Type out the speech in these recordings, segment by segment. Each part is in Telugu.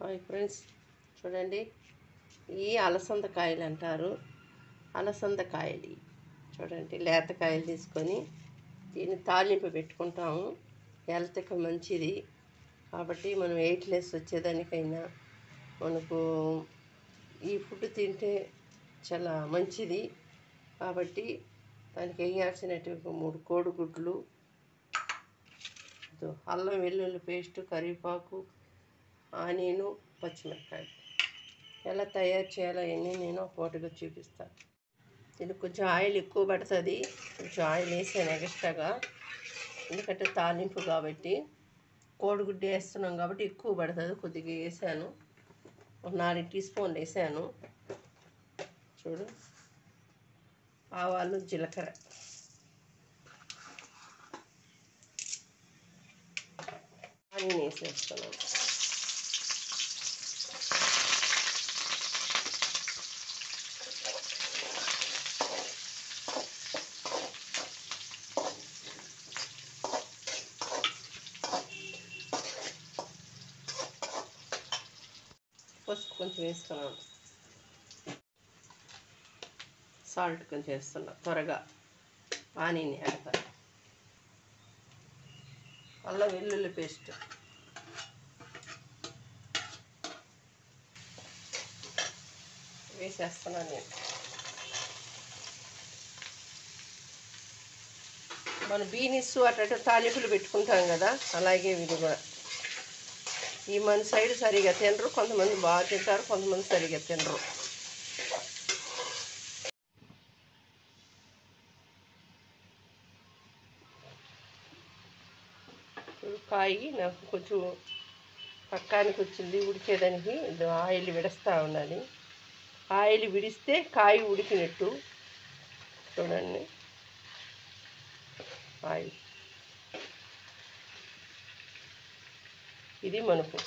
హాయ్ ఫ్రెండ్స్, చూడండి. ఈ అలసంద కాయలు అంటారు. అలసంద కాయలు చూడండి, లేత కాయలు తీసుకొని దీన్ని తాలింపు పెట్టుకుంటాము. హెల్త్కి మంచిది కాబట్టి మనం వెయిట్లెస్ వచ్చేదానికైనా మనకు ఈ ఫుడ్ తింటే చాలా మంచిది. కాబట్టి దానికి వేయాల్సినటువంటి 3 కోడిగుడ్లు, అల్లం వెల్లుల్లి పేస్టు, కరివేపాకు, ఆనియను, పచ్చిమిరపకాయలు. ఎలా తయారు చేయాలో అవన్నీ నేను ఒకటిగా చూపిస్తాను. దీనికి కొంచెం ఆయిల్ ఎక్కువ పడుతుంది. కొంచెం ఆయిల్ వేసాను ఎక్స్ట్రాగా, ఎందుకంటే తాలింపు కాబట్టి. కోడిగుడ్డు వేస్తున్నాం కాబట్టి ఎక్కువ పడుతుంది. కొద్దిగా వేసాను, ఒక 4 టీ స్పూన్లు వేసాను. చూడు, ఆవాలు, జీలకర్ర, ఆనియన్ వేసేస్తున్నాను. పసుపు కొంచెం వేసుకున్నాను, సాల్ట్ కొంచెం వేస్తున్నా. త్వరగా ఆనియన్ వేస్తాను. అల్లం వెల్లుల్లి పేస్ట్ వేసేస్తున్నాను నేను. మనం బీనీస్ అట్లా తాలింపులు పెట్టుకుంటాం కదా, అలాగే ఇది కూడా. ఈ మన సైడ్ సరిగా తినరు, కొంతమంది బాగా తింటారు, కొంతమంది సరిగా తినరు. కాయ నాకు కొంచెం పక్కానికి వచ్చింది, ఉడికేదానికి. ఆయిల్ విడుస్తూ ఉండాలి. ఆయిల్ విడిస్తే కాయ ఉడికినట్టు. చూడండి, ఆయిల్ ఇది మనకు.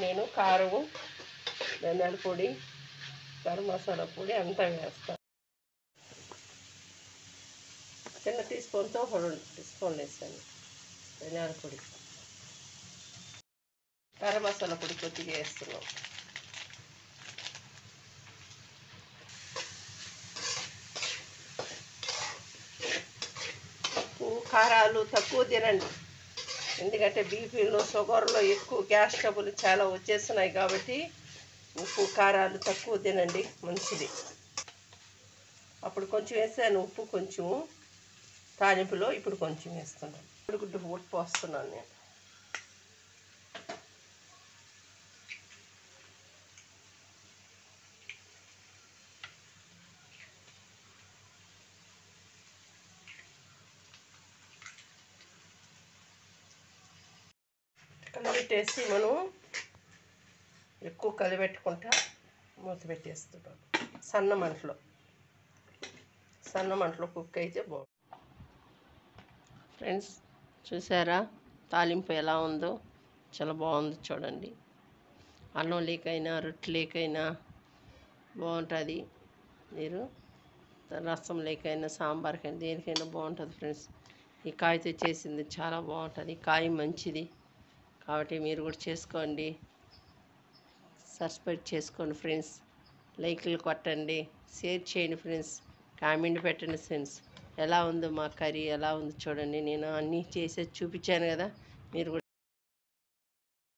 నేను కారం, ధనియాల పొడి, గరం మసాలా పొడి అంతా వేస్తాను. చిన్న టీ స్పూన్తో 2 టీ స్పూన్లు వేస్తాను ధనియాల పొడి. గరం మసాలా పొడి కొద్దిగా వేస్తున్నాం. ఉప్పు కారాలు తక్కువ తినండి, ఎందుకంటే బీపీలో, షుగర్లో ఎక్కువ గ్యాస్ ట్రబుల్ చాలా వచ్చేస్తున్నాయి కాబట్టి ఉప్పు కారాలు తక్కువ తినండి, మంచిది. అప్పుడు కొంచెం వేసాను ఉప్పు, కొంచెం తాలింపులో. ఇప్పుడు కొంచెం వేస్తున్నాను. కోడిగుడ్డు ఉప్పు పోస్తున్నాను నేను. కలిపెట్టేసి మనం ఎక్కువ కలిపెట్టుకుంటా మూత పెట్టేస్తున్నాం. సన్న మంటలో కుక్ అయితే బాగుంటుంది. ఫ్రెండ్స్, చూసారా తాలింపు ఎలా ఉందో? చాలా బాగుంది చూడండి. అన్నం లేకైనా రొట్టె లేకైనా బాగుంటుంది. మీరు రసం లేకైనా సాంబార్కైనా దేనికైనా బాగుంటుంది ఫ్రెండ్స్. ఈ కాయతో చేసింది చాలా బాగుంటుంది. కాయ మంచిది కాబట్టి మీరు కూడా చేసుకోండి. సబ్స్క్రైబ్ చేసుకోండి ఫ్రెండ్స్. లైక్లు కొట్టండి, షేర్ చేయండి ఫ్రెండ్స్, కామెంట్ పెట్టండి ఫ్రెండ్స్. ఎలా ఉందో మా కర్రీ ఎలా ఉందో చూడండి. నేను అన్నీ చేసేది చూపించాను కదా, మీరు కూడా